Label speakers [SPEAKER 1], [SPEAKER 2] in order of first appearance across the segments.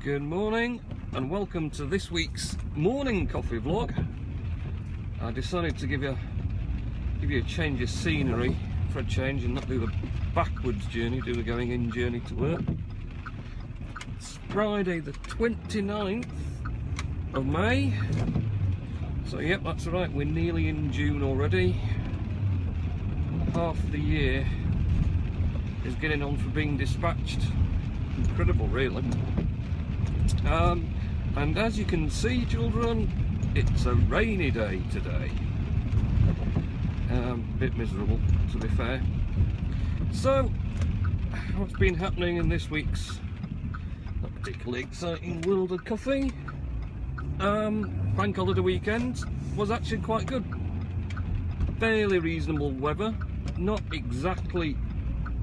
[SPEAKER 1] Good morning and welcome to this week's morning coffee vlog. I decided to give you a change of scenery for a change and not do the backwards journey, do the going in journey to work. It's Friday the 29th of May. So yep, that's right, we're nearly in June already. Half the year is getting on for being dispatched. Incredible, really. And as you can see, children, it's a rainy day today. A bit miserable, to be fair. So, what's been happening in this week's not particularly exciting world of coffee? Bank holiday weekend was actually quite good. Fairly reasonable weather, not exactly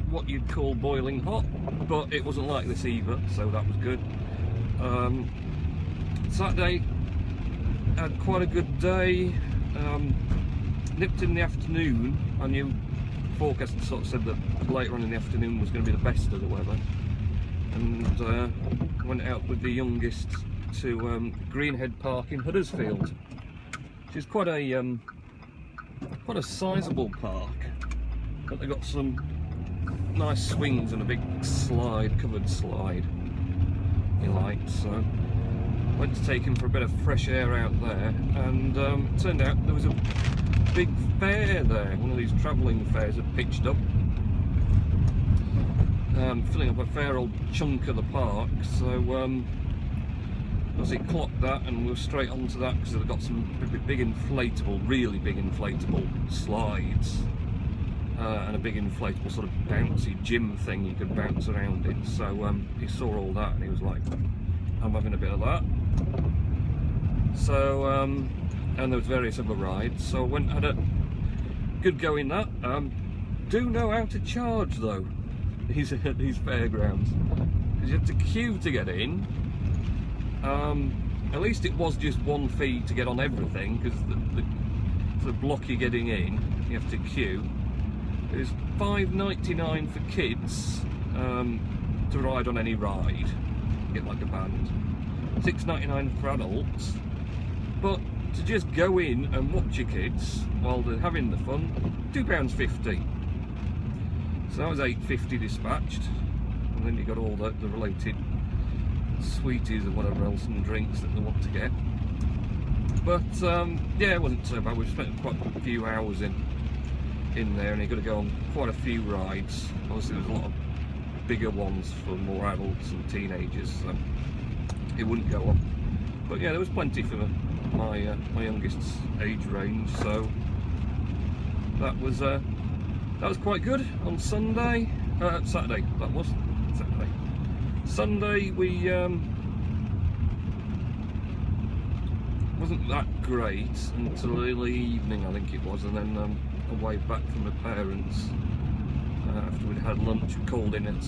[SPEAKER 1] what you'd call boiling hot, but it wasn't like this either, so that was good. Saturday had quite a good day. Nipped in the afternoon. I knew forecast sort of said that later on in the afternoon was going to be the best of the weather, and went out with the youngest to Greenhead Park in Huddersfield, which is quite a sizable park, but they got some nice swings and a big slide, covered slide he liked, so went to take him for a bit of fresh air out there, and it turned out there was a big fair there, one of these travelling fairs had pitched up, filling up a fair old chunk of the park. So obviously clocked that and we were straight onto that because they've got some big inflatable, really big inflatable slides, and a big inflatable sort of bouncy gym thing you could bounce around in. So he saw all that and he was like, I'm having a bit of that. So and there was various other rides, so I went and had a good go in that. Do know how to charge though, these fairgrounds, because you had to queue to get in. At least it was just one fee to get on everything, because the block you're getting in, you have to queue. It was $5.99 for kids to ride on any ride, get like a band. $6.99 for adults, but to just go in and watch your kids while they're having the fun, £2.50. So that was $8.50 dispatched, and then you got all the related sweeties and whatever else and drinks that they want to get. But yeah, it wasn't so bad. We spent quite a few hours in there, and you've got to go on quite a few rides. Obviously there's a lot of bigger ones for more adults and teenagers, so it wouldn't go on. But yeah, there was plenty for my youngest's age range, so that was quite good. On Saturday that was Saturday. Sunday we wasn't that great until early evening, I think it was, and then away back from my parents after we'd had lunch. We called in at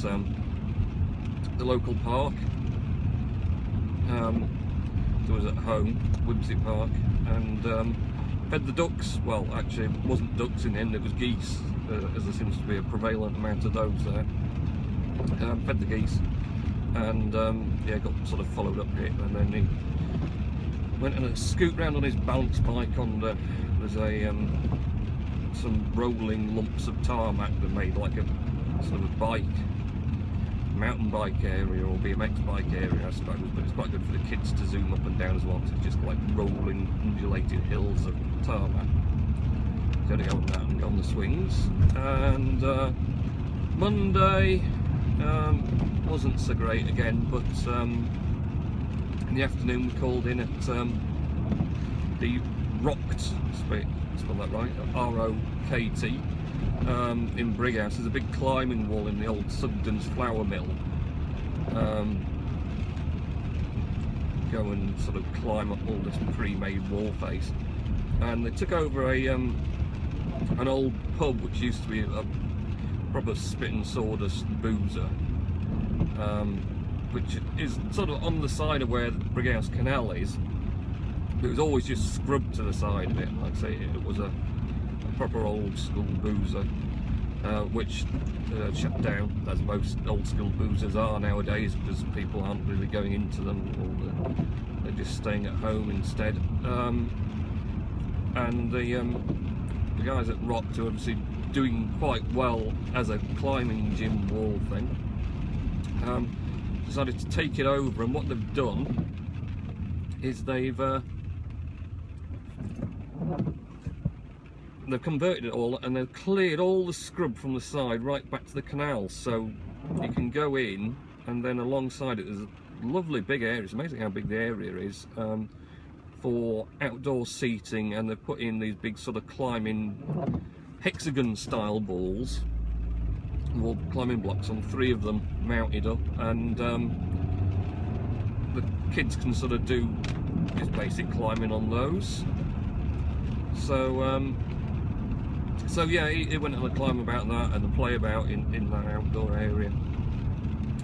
[SPEAKER 1] the local park. There was at home, Whimsy Park, and fed the ducks. Well, actually it wasn't ducks in the end, it was geese, as there seems to be a prevalent amount of those there. Fed the geese, and yeah, got sort of followed up here, and then he went and scoot round on his balance bike on there's a some rolling lumps of tarmac that made like a sort of a mountain bike area or BMX bike area, I suppose, but it's quite good for the kids to zoom up and down as well, because it's just like rolling undulated hills of tarmac. So to go on that and go on the swings. And Monday wasn't so great again, but in the afternoon we called in at the Rocked, spell that right, R-O-K-T, in Brighouse. There's a big climbing wall in the old Sugden's flour mill. Go and sort of climb up all this pre-made wall face, and they took over an old pub which used to be a proper spit and sawdust boozer, which is sort of on the side of where the Brighouse Canal is. It was always just scrubbed to the side of it. Like I say, it was a proper old school boozer. which shut down, as most old school boozers are nowadays, because people aren't really going into them, or they're just staying at home instead. And the guys at Rocked are obviously doing quite well as a climbing gym wall thing. Decided to take it over, and what they've done is they've converted it all, and they've cleared all the scrub from the side right back to the canal, so you can go in, and then alongside it there's a lovely big area. It's amazing how big the area is, for outdoor seating, and they've put in these big sort of climbing hexagon style balls, or climbing blocks, on 3 of them mounted up, and the kids can sort of do just basic climbing on those. So yeah, he went on a climb about that and a play about in that outdoor area.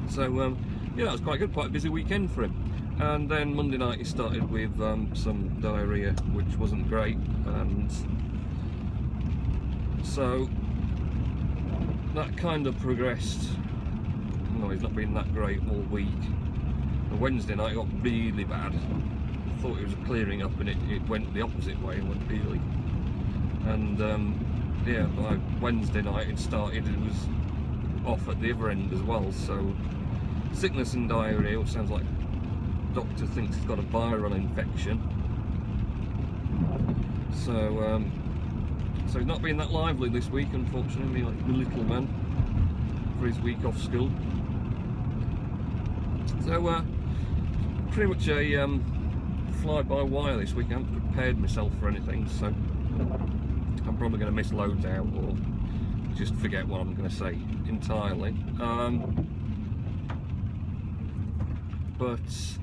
[SPEAKER 1] So yeah, that was quite good, quite a busy weekend for him. And then Monday night he started with some diarrhea, which wasn't great, and so that kind of progressed. No, he's not been that great all week. The Wednesday night it got really bad. I thought it was clearing up, and it went the opposite way and went really. And yeah, by Wednesday night it started, it was off at the other end as well. So sickness and diarrhea, which sounds like the doctor thinks he's got a viral infection. So so he's not been that lively this week, unfortunately, like the little man, for his week off school. So pretty much a fly-by-wire this week. I haven't prepared myself for anything, so I'm probably going to miss loads out, or just forget what I'm going to say entirely. But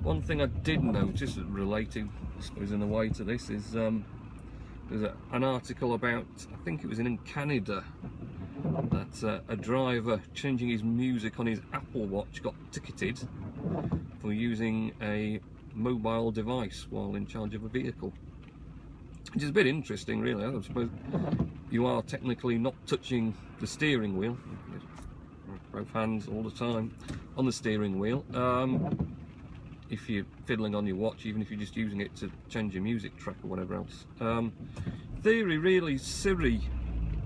[SPEAKER 1] one thing I did notice, related, I suppose, in a way to this, is there's an article about, I think it was in Canada, that a driver changing his music on his Apple Watch got ticketed for using a mobile device while in charge of a vehicle. Which is a bit interesting, really. I suppose you are technically not touching the steering wheel, both hands all the time on the steering wheel, if you're fiddling on your watch, even if you're just using it to change your music track or whatever else. Theory, really, Siri,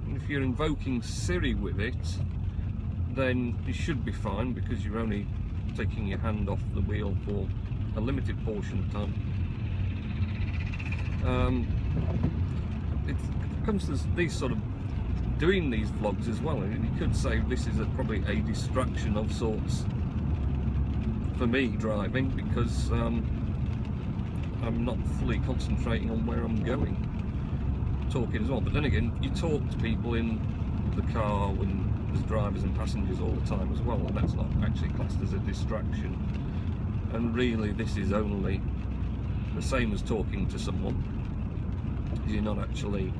[SPEAKER 1] if you're invoking Siri with it, then you should be fine, because you're only taking your hand off the wheel for a limited portion of time. It comes to these sort of doing these vlogs as well, and you could say this is probably a distraction of sorts for me driving, because I'm not fully concentrating on where I'm going, talking as well. But then again, you talk to people in the car when there's drivers and passengers all the time as well, and that's not actually classed as a distraction. And really, this is only the same as talking to someone. You're not actually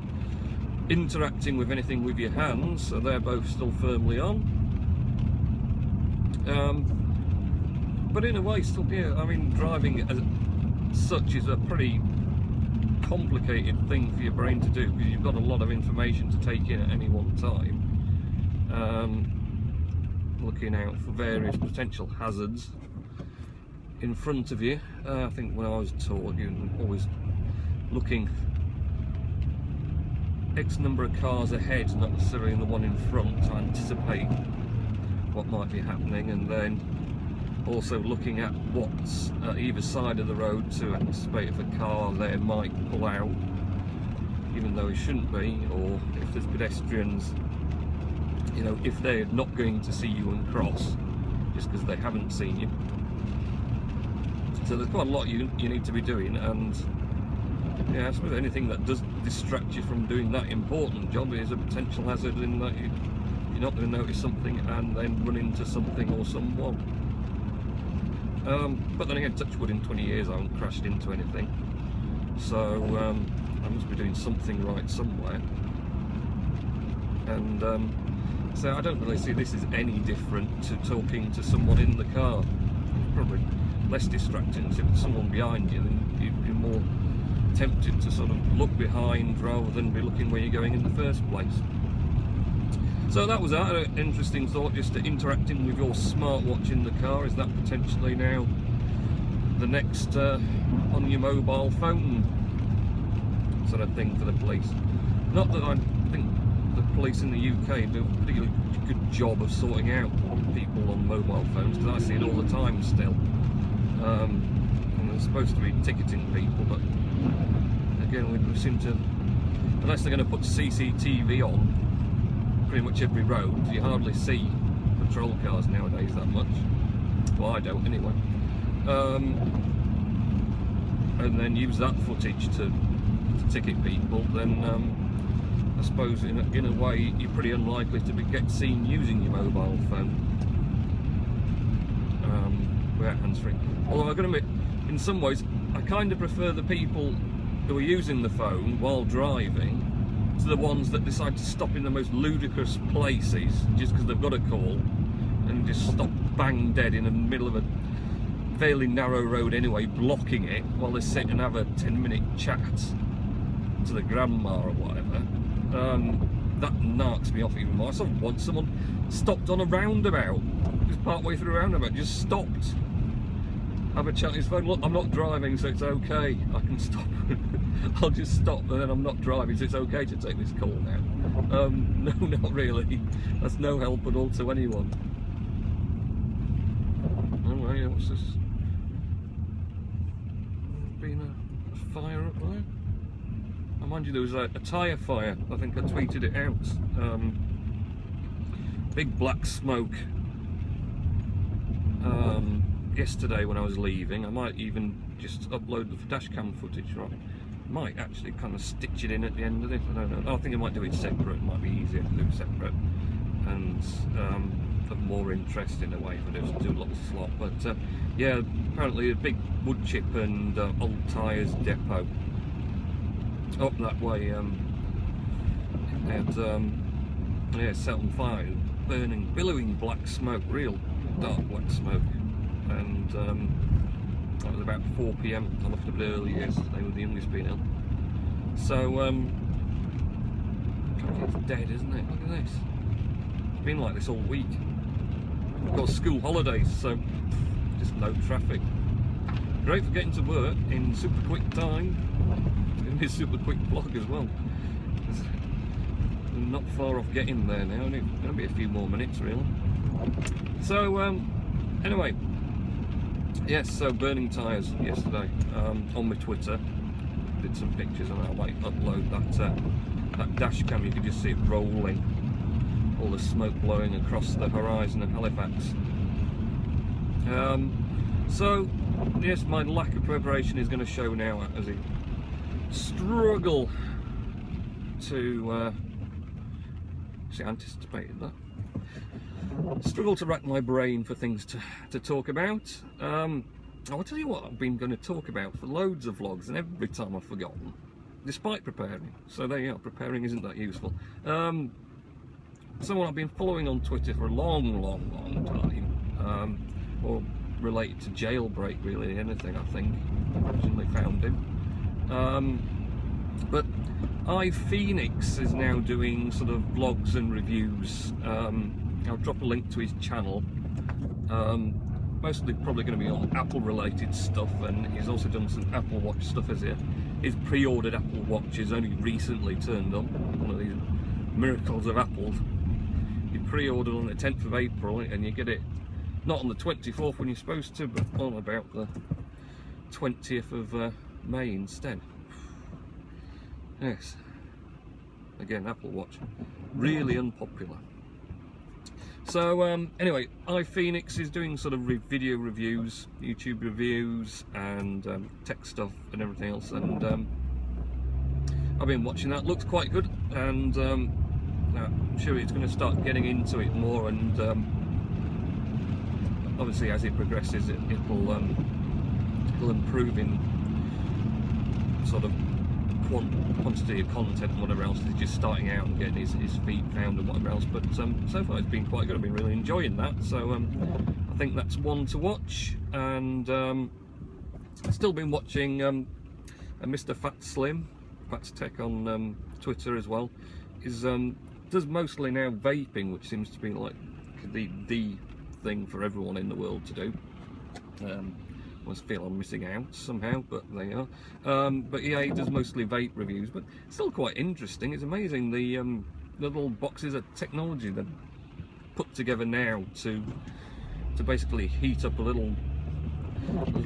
[SPEAKER 1] interacting with anything with your hands, so they're both still firmly on. But in a way, still, yeah, I mean, driving as such is a pretty complicated thing for your brain to do, because you've got a lot of information to take in at any one time. Looking out for various potential hazards in front of you. I think when I was taught, you're always looking X number of cars ahead, not necessarily the one in front, to anticipate what might be happening, and then also looking at what's at either side of the road to anticipate if a car there might pull out, even though it shouldn't be, or if there's pedestrians, you know, if they're not going to see you and cross just because they haven't seen you. So there's quite a lot you need to be doing, and yeah, I suppose anything that does distract you from doing that important job is a potential hazard, in that you're not going to notice something and then run into something or someone. But then again, touch wood, in 20 years I haven't crashed into anything, so I must be doing something right somewhere. And so I don't really see this as any different to talking to someone in the car. Probably less distracting, because if there's someone behind you, then you'd be more tempted to sort of look behind rather than be looking where you're going in the first place. So that was that, an interesting thought, just interacting with your smartwatch in the car. Is that potentially now the next on your mobile phone sort of thing for the police? Not that I think the police in the UK do a particularly good job of sorting out people on mobile phones, because I see it all the time still. And they're supposed to be ticketing people, but again, we seem to, unless they're going to put CCTV on pretty much every road, you hardly see patrol cars nowadays that much. Well, I don't anyway. And then use that footage to ticket people, then I suppose in a way you're pretty unlikely to get seen using your mobile phone without hands-free. Although I've got to admit, in some ways, I kind of prefer the people who are using the phone while driving to the ones that decide to stop in the most ludicrous places just because they've got a call, and just stop bang dead in the middle of a fairly narrow road anyway, blocking it while they sit and have a 10-minute chat to the grandma or whatever. That narks me off even more. I saw once someone stopped on a roundabout, just part way through a roundabout, just stopped, have a chat on his phone. Look, I'm not driving, so it's okay, I can stop. I'll just stop, and then I'm not driving, so it's okay to take this call now. No, not really. That's no help at all to anyone. Oh, yeah, what's this? Been a fire up there? I mind you, there was a tyre fire. I think I tweeted it out. Big black smoke. Yesterday when I was leaving, I might even just upload the dash cam footage, right? Might actually kind of stitch it in at the end of this. I don't know. I think I might do it separate. It might be easier to do it separate, and of more interest in a way if I do lots of slot. But yeah, apparently a big wood chip and old tyres depot up that way. Yeah, set on fire, burning, billowing black smoke, real dark black smoke, and that was about 4 PM. I left a bit early yesterday with the youngest being ill. So, it's dead, isn't it? Look at this. It's been like this all week. I've got school holidays, so just no traffic. Great for getting to work in super quick time. It's going to be a super quick vlog as well. I'm not far off getting there now. Only going to be a few more minutes, really. So, anyway. Yes, so burning tyres yesterday on my Twitter. Did some pictures and I might upload that dash cam. You could just see it rolling, all the smoke blowing across the horizon of Halifax. So yes, my lack of preparation is going to show now as I struggle to see, I anticipated that. Struggle to rack my brain for things to talk about. I'll tell you what I've been going to talk about for loads of vlogs, and every time I've forgotten, despite preparing. So there you are, preparing isn't that useful. Someone I've been following on Twitter for a long time, or related to Jailbreak, really, anything I think, originally found him. But c0ff33 is now doing sort of vlogs and reviews. I'll drop a link to his channel. Mostly probably going to be on Apple related stuff, and he's also done some Apple Watch stuff as his pre-ordered Apple Watch is only recently turned up. One of these miracles of Apple. You pre-ordered on the 10th of April and you get it not on the 24th when you're supposed to, but on about the 20th of May instead. Yes, again, Apple Watch, really unpopular. So anyway, c0ff33 is doing sort of video reviews, YouTube reviews, and tech stuff and everything else, and I've been watching that. Looks quite good, and I'm sure he's going to start getting into it more, and obviously as it progresses it'll improve in sort of quantity of content and whatever else. He's just starting out and getting his feet found and whatever else, but so far it's been quite good. I've been really enjoying that, so I think that's one to watch. And I've still been watching Mr. Fat Slim, Fat's Tech on Twitter as well. Is does mostly now vaping, which seems to be like the thing for everyone in the world to do. Must feel I'm missing out somehow, but they are. But yeah, he does mostly vape reviews, but still quite interesting. It's amazing the little boxes of technology that put together now to basically heat up a little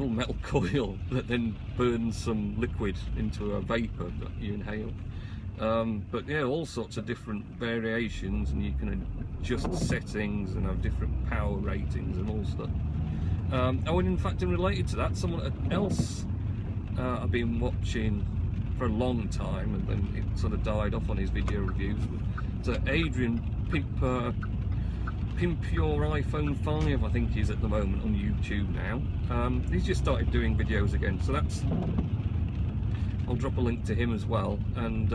[SPEAKER 1] metal coil that then burns some liquid into a vapor that you inhale. But yeah, all sorts of different variations, and you can adjust settings and have different power ratings and all stuff. Oh, and in fact, related to that, someone else I've been watching for a long time, and then it sort of died off on his video reviews. So Adrian Pimp Your iPhone 5, I think he's at the moment on YouTube now. He's just started doing videos again, so that's, I'll drop a link to him as well. And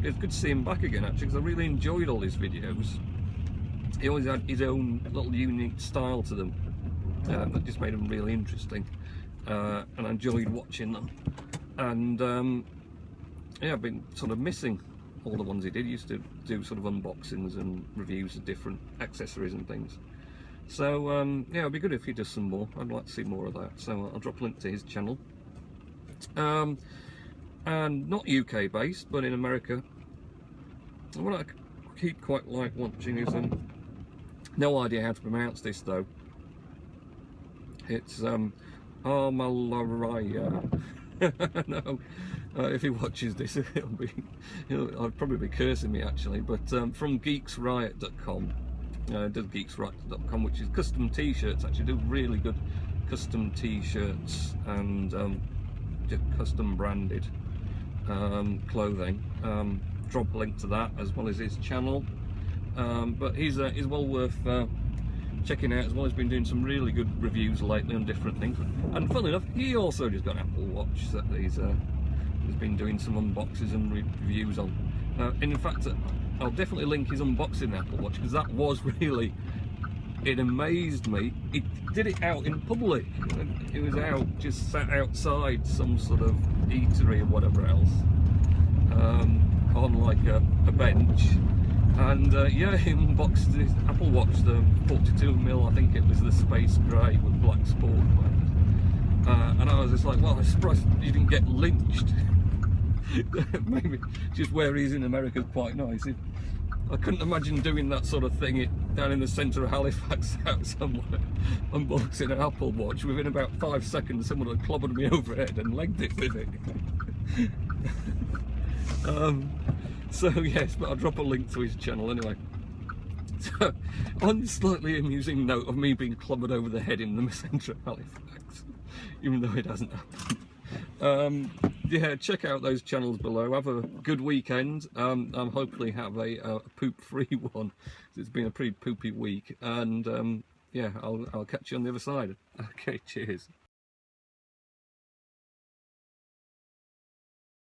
[SPEAKER 1] it's good to see him back again, actually, because I really enjoyed all his videos. He always had his own little unique style to them. That just made them really interesting, and I enjoyed watching them. And yeah, I've been sort of missing all the ones he did. He used to do sort of unboxings and reviews of different accessories and things. So yeah, it'd be good if he does some more. I'd like to see more of that. So I'll drop a link to his channel. And not UK based, but in America. And what I keep quite like watching is no idea how to pronounce this though. It's Armalaraya. No, if he watches this, I'll probably be cursing me actually. But from geeksriot.com, does geeksriot.com, which is custom t-shirts. Actually, do really good custom t-shirts and custom branded clothing. Drop a link to that as well as his channel. But he's well worth checking out as well. He's been doing some really good reviews lately on different things, and funnily enough, he also just got an Apple Watch that he's been doing some unboxes and reviews on. And in fact, I'll definitely link his unboxing Apple Watch, because that was really, it amazed me. He did it out in public. It was out, just sat outside some sort of eatery or whatever else, on like a bench. And yeah, he unboxed his Apple Watch, the 42mm, I think it was, the space grey with black sport band. And I was just like, well, I'm surprised you didn't get lynched. Maybe just where he's in America is quite nice. I couldn't imagine doing that sort of thing down in the centre of Halifax out somewhere, unboxing an Apple Watch. Within about 5 seconds, someone had clobbered me overhead and legged it with it. So yes, but I'll drop a link to his channel anyway. So, on the slightly amusing note of me being clobbered over the head in the centre of Halifax, even though it hasn't happened. Yeah, check out those channels below. Have a good weekend. I'll hopefully have a poop-free one. It's been a pretty poopy week, and yeah, I'll catch you on the other side. Okay, cheers.